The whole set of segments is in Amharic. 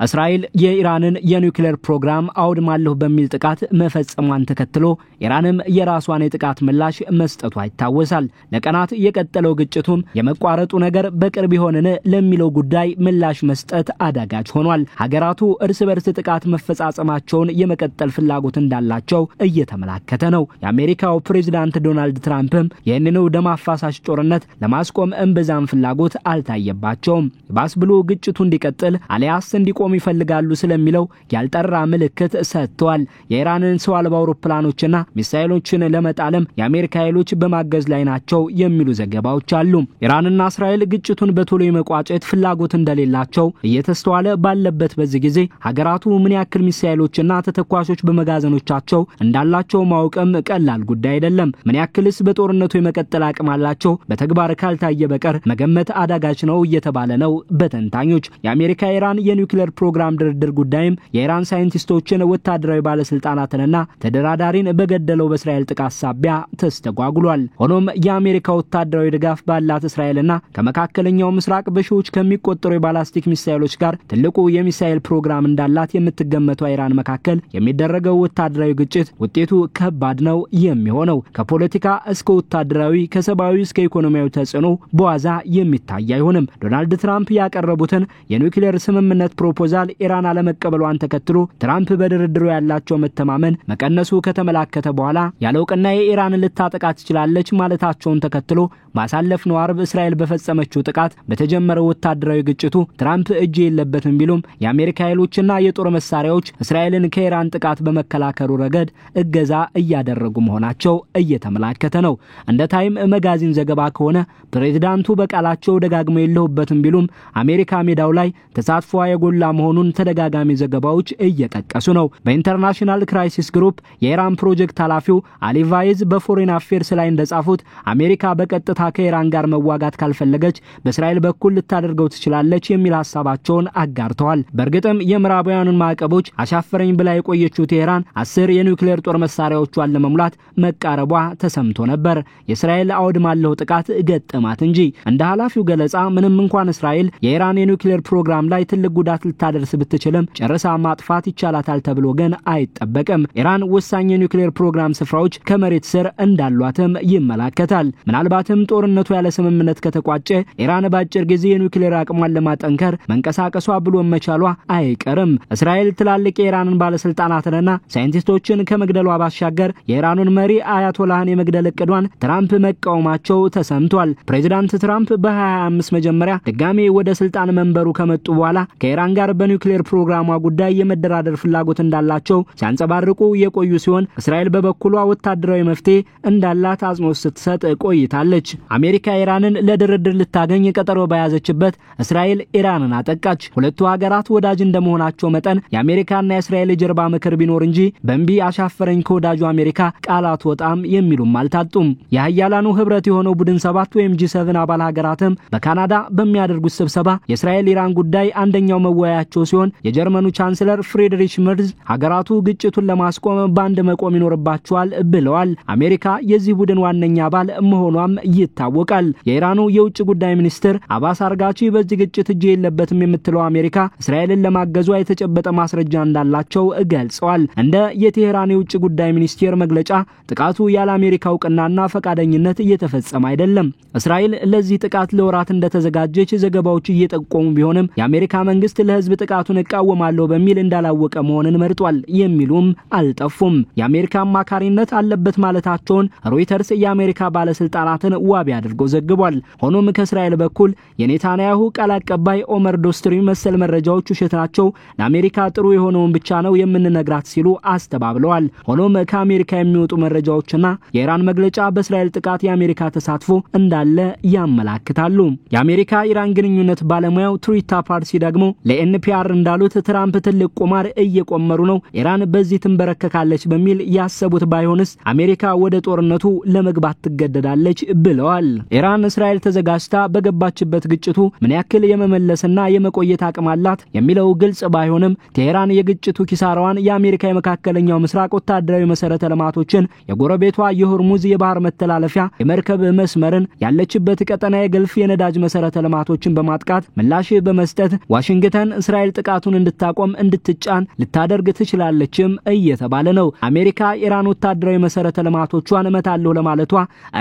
እስራኤል የኢራንን የኒውክሌር ፕሮግራም አውድማለሁ በሚል ጥቃት መፈጸሟን ተከትሎ ኢራንም የራሷን የጥቃት ምላሽ መስጠቷ ይታወሳል። ለቀናት የቀጠለው ግጭቱም የመቋረጡ ነገር በቅርብ ይሆንን ለሚለው ጉዳይ ምላሽ መስጠት አዳጋች ሆኗል። ሀገራቱ እርስ በርስ ጥቃት መፈጻጸማቸውን የመቀጠል ፍላጎት እንዳላቸው እየተመላከተ ነው። የአሜሪካው ፕሬዝዳንት ዶናልድ ትራምፕም ይህንኑ ደም አፋሳሽ ጦርነት ለማስቆም እምብዛም ፍላጎት አልታየባቸውም። ባስ ብሎ ግጭቱ እንዲቀጥል አሊያስ እንዲቆም ይፈልጋሉ ስለሚለው ያልጠራ ምልክት ሰጥቷል። የኢራንን ሰው አልባ አውሮፕላኖችና ሚሳኤሎችን ለመጣለም የአሜሪካ ኃይሎች በማገዝ ላይ ናቸው የሚሉ ዘገባዎች አሉ። ኢራንና እስራኤል ግጭቱን በቶሎ የመቋጨት ፍላጎት እንደሌላቸው እየተስተዋለ ባለበት በዚህ ጊዜ ሀገራቱ ምን ያክል ሚሳኤሎችና ተተኳሾች በመጋዘኖቻቸው እንዳላቸው ማወቅም ቀላል ጉዳይ አይደለም። ምን ያክልስ በጦርነቱ የመቀጠል አቅም አላቸው በተግባር ካልታየ በቀር መገመት አዳጋች ነው እየተባለ ነው በተንታኞች። የአሜሪካ ኢራን የኒውክሌር ፕሮግራም ድርድር ጉዳይም የኢራን ሳይንቲስቶችን ወታደራዊ ባለስልጣናትንና ተደራዳሪን በገደለው በእስራኤል ጥቃት ሳቢያ ተስተጓጉሏል። ሆኖም የአሜሪካ ወታደራዊ ድጋፍ ባላት እስራኤልና ከመካከለኛው ምስራቅ በሺዎች ከሚቆጠሩ የባላስቲክ ሚሳኤሎች ጋር ትልቁ የሚሳኤል ፕሮግራም እንዳላት የምትገመተው ኢራን መካከል የሚደረገው ወታደራዊ ግጭት ውጤቱ ከባድ ነው የሚሆነው። ከፖለቲካ እስከ ወታደራዊ ከሰብአዊ እስከ ኢኮኖሚያዊ ተጽዕኖ በዋዛ የሚታይ አይሆንም። ዶናልድ ትራምፕ ያቀረቡትን የኒውክሌር ስምምነት ፕሮፖዛል ኢራን አለመቀበሏን ተከትሎ ትራምፕ በድርድሩ ያላቸው መተማመን መቀነሱ ከተመላከተ በኋላ ያለውቅና የኢራን ልታጠቃ ትችላለች ማለታቸውን ተከትሎ ባሳለፍነው አርብ እስራኤል በፈጸመችው ጥቃት በተጀመረው ወታደራዊ ግጭቱ ትራምፕ እጅ የለበትም ቢሉም የአሜሪካ ኃይሎችና የጦር መሳሪያዎች እስራኤልን ከኢራን ጥቃት በመከላከሉ ረገድ እገዛ እያደረጉ መሆናቸው እየተመላከተ ነው። እንደ ታይም መጋዚን ዘገባ ከሆነ ፕሬዝዳንቱ በቃላቸው ደጋግመው የለሁበትም ቢሉም አሜሪካ ሜዳው ላይ ተሳትፎ የጎላ መሆኑን ተደጋጋሚ ዘገባዎች እየጠቀሱ ነው። በኢንተርናሽናል ክራይሲስ ግሩፕ የኢራን ፕሮጀክት ኃላፊው አሊ ቫይዝ በፎሬን አፌርስ ላይ እንደጻፉት አሜሪካ በቀጥታ ከኢራን ጋር መዋጋት ካልፈለገች በእስራኤል በኩል ልታደርገው ትችላለች የሚል ሐሳባቸውን አጋርተዋል። በእርግጥም የምዕራባውያኑን ማዕቀቦች አሻፈረኝ ብላ የቆየችው ቴህራን 10 የኒውክሌር ጦር መሳሪያዎቿን ለመሙላት መቃረቧ ተሰምቶ ነበር። የእስራኤል አውድማለሁ ጥቃት ገጠማት እንጂ እንደ ኃላፊው ገለጻ ምንም እንኳን እስራኤል የኢራን የኒውክሌር ፕሮግራም ላይ ትልቅ ጉዳት ልታደርስ ብትችልም ጨርሳ ማጥፋት ይቻላታል ተብሎ ግን አይጠበቅም። ኢራን ወሳኝ የኒውክሌር ፕሮግራም ስፍራዎች ከመሬት ስር እንዳሏትም ይመላከታል። ምናልባትም ጦርነቱ ያለ ስምምነት ከተቋጨ ኢራን ባጭር ጊዜ የኒውክሌር አቅሟን ለማጠንከር መንቀሳቀሷ ብሎ መቻሏ አይቀርም። እስራኤል ትላልቅ የኢራንን ባለስልጣናትንና ሳይንቲስቶችን ከመግደሏ ባሻገር የኢራኑን መሪ አያቶላህን የመግደል እቅዷን ትራምፕ መቃወማቸው ተሰምቷል። ፕሬዝዳንት ትራምፕ በ2025 መጀመሪያ ድጋሜ ወደ ስልጣን መንበሩ ከመጡ በኋላ ከኢራን ጋር በኒውክሌር ፕሮግራሟ ጉዳይ የመደራደር ፍላጎት እንዳላቸው ሲያንጸባርቁ የቆዩ ሲሆን እስራኤል በበኩሏ ወታደራዊ መፍትሄ እንዳላት አጽንኦት ስትሰጥ ቆይታለች። አሜሪካ ኢራንን ለድርድር ልታገኝ ቀጠሮ በያዘችበት እስራኤል ኢራንን አጠቃች። ሁለቱ ሀገራት ወዳጅ እንደመሆናቸው መጠን የአሜሪካና የእስራኤል ጀርባ ምክር ቢኖር እንጂ በእንቢ አሻፈረኝ ከወዳጁ አሜሪካ ቃላት ወጣም የሚሉም አልታጡም። የሀያላኑ ህብረት የሆነው ቡድን 7 ወይም G7 አባል ሀገራትም በካናዳ በሚያደርጉት ስብሰባ የእስራኤል ኢራን ጉዳይ አንደኛው መወያያቸው ሲሆን የጀርመኑ ቻንስለር ፍሬድሪሽ መርዝ ሀገራቱ ግጭቱን ለማስቆም ባንድ መቆም ይኖርባቸዋል ብለዋል። አሜሪካ የዚህ ቡድን ዋነኛ አባል መሆኗም ይታወቃል። የኢራኑ የውጭ ጉዳይ ሚኒስትር አባስ አርጋቺ በዚህ ግጭት እጅ የለበትም የምትለው አሜሪካ እስራኤልን ለማገዟ የተጨበጠ ማስረጃ እንዳላቸው ገልጸዋል። እንደ የቴህራን የውጭ ጉዳይ ሚኒስቴር መግለጫ ጥቃቱ ያለ አሜሪካ እውቅናና ፈቃደኝነት እየተፈጸመ አይደለም። እስራኤል ለዚህ ጥቃት ለወራት እንደተዘጋጀች ዘገባዎች እየጠቆሙ ቢሆንም የአሜሪካ መንግስት ለህዝብ ጥቃቱን እቃወማለሁ በሚል እንዳላወቀ መሆንን መርጧል የሚሉም አልጠፉም። የአሜሪካ አማካሪነት አለበት ማለታቸውን ሮይተርስ የአሜሪካ ባለስልጣናትን ዋቢ አድርጎ ዘግቧል። ሆኖም ከእስራኤል በኩል የኔታንያሁ ቃል አቀባይ ኦመር ዶስትሪ መሰል መረጃዎች ውሸት ናቸው፣ ለአሜሪካ ጥሩ የሆነውን ብቻ ነው የምንነግራት ሲሉ አስተባብለዋል። ሆኖም ከአሜሪካ የሚወጡ መረጃዎችና የኢራን መግለጫ በእስራኤል ጥቃት የአሜሪካ ተሳትፎ እንዳለ ያመላክታሉ። የአሜሪካ ኢራን ግንኙነት ባለሙያው ትሪታ ፓርሲ ደግሞ ለኤንፒአር እንዳሉት ትራምፕ ትልቅ ቁማር እየቆመሩ ነው፣ ኢራን በዚህ ትንበረከካለች በሚል ያሰቡት ባይሆንስ አሜሪካ ወደ ጦርነቱ ለመግባት ትገደዳለች ብለዋል። ኢራን እስራኤል ተዘጋጅታ በገባችበት ግጭቱ ምን ያክል የመመለስና የመቆየት አቅም አላት የሚለው ግልጽ ባይሆንም ቴህራን የግጭቱ ኪሳራዋን የአሜሪካ የመካከለኛው ምስራቅ ወታደራዊ መሰረተ ልማቶችን፣ የጎረቤቷ የሆርሙዝ የባህር መተላለፊያ የመርከብ መስመርን፣ ያለችበት ቀጠና የገልፍ የነዳጅ መሰረተ ልማቶችን በማጥቃት ምላሽ በመስጠት ዋሽንግተን እስራኤል ጥቃቱን እንድታቆም እንድትጫን ልታደርግ ትችላለችም እየተባለ ነው። አሜሪካ ኢራን ወታደራዊ መሰረተ ልማቶቿን እመታለሁ ለማለቷ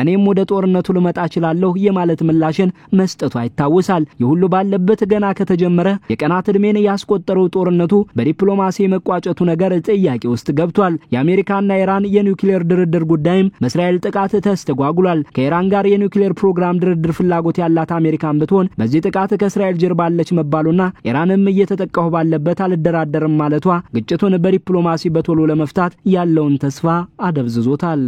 እኔም ወደ ጦርነቱ ልመጣ እችላለሁ የማለት ምላሽን መስጠቷ ይታወሳል። የሁሉ ባለበት ገና ከተጀመረ የቀናት ዕድሜን ያስቆጠረው ጦርነቱ በዲፕሎማሲ መቋጨቱ ነገር ጥያቄ ውስጥ ገብቷል። የአሜሪካና ኢራን የኒውክሌር ድርድር ጉዳይም በእስራኤል ጥቃት ተስተጓጉሏል። ከኢራን ጋር የኒውክሌር ፕሮግራም ድርድር ፍላጎት ያላት አሜሪካን ብትሆን በዚህ ጥቃት ከእስራኤል ጀርባ አለች መባሉና ኢራንም እየተጠቃሁ ባለበት አልደራደርም ማለቷ ግጭቱን በዲፕሎማሲ በቶሎ ለመፍታት ያለውን ተስፋ አደብዝዞታል።